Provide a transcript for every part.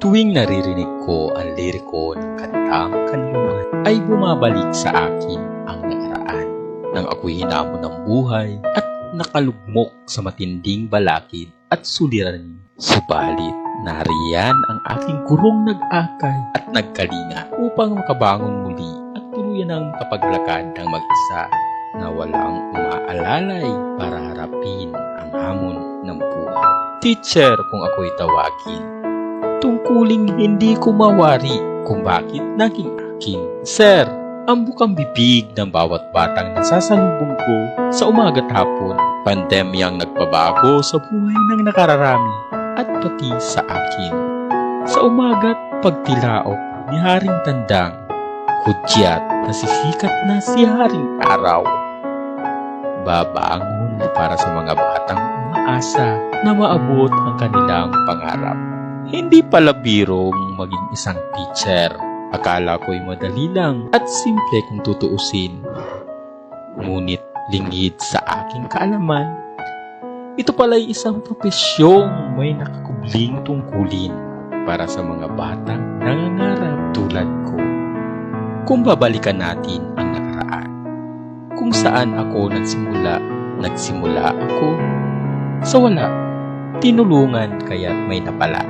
Tuwing naririnig ko ang liriko ng kantang kanlungan, ay bumabalik sa akin ang nakaraan nang ako'y hinamon ng buhay at nakalugmok sa matinding balakid at suliranin. Subalit, nariyan ang aking gurong nag-akay at nagkalinga upang makabangon muli at tuluyan ang kapaglakad ng mag-isa na walang umaalalay para harapin ang hamon ng buhay. Teacher kung ako'y tawagin, tungkuling hindi ko mawari kung bakit naging akin. Sir, ang bukang bibig ng bawat batang nasasalubong ko sa umaga't hapon, pandemyang nagpabago sa buhay ng nakararami at pati sa akin. Sa umaga't pagtilaok ni Haring Tandang, hudyat na sisikat na si Haring Araw. Babangon para sa mga batang umaasa na maabot ang kanilang pangarap. Hindi pala birong maging isang teacher. Akala ko'y madali lang at simple kung tutuusin. Ngunit lingid sa aking kaalaman, ito pala'y isang profesyong may nakakubling tungkulin para sa mga batang nangangarap tulad ko. Kung babalikan natin ang nakaraan, kung saan ako nagsimula ako sa wala, tinulungan kaya't may napala.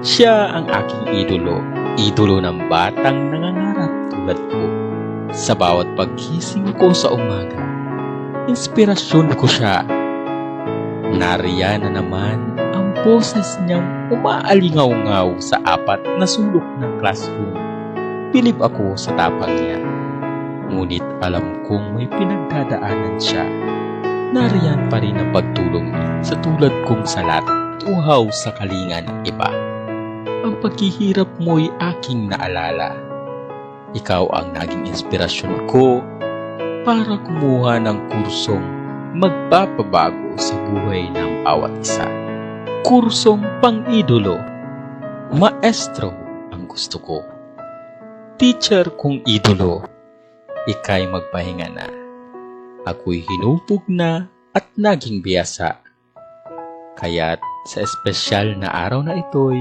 Siya ang aking idolo ng batang nangangarap tulad ko. Sa bawat paggising ko sa umaga, inspirasyon ko siya. Nariyan na naman ang boses niyang umaalingaw-ngaw sa apat na sulok ng classroom. Bilib ako sa tapang niya. Ngunit alam kong may pinagdadaanan siya. Nariyan pa rin ang pagtulong niya sa tulad kong salat at uhaw sa kalinga ng iba. Ang paghihirap mo'y aking naalala. Ikaw ang naging inspirasyon ko para kumuha ng kursong magpapabago sa buhay ng bawat isa. Kursong pang-idolo. Maestro ang gusto ko. Teacher kong idolo, ika'y magpahinga na. Ako'y hinupog na at naging biyasa. Kaya't sa espesyal na araw na ito'y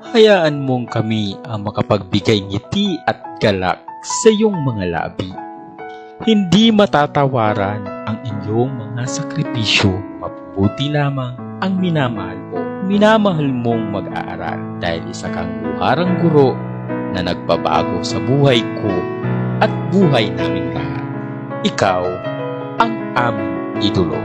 hayaan mong kami ang makapagbigay ngiti at galak sa iyong mga labi. Hindi matatawaran ang inyong mga sakripisyo. Mabubuti lamang ang minamahal mo. Minamahal mong mag-aaral dahil isa kang buharang guro na nagpabago sa buhay ko at buhay naming lahat. Ikaw ang aming idolo.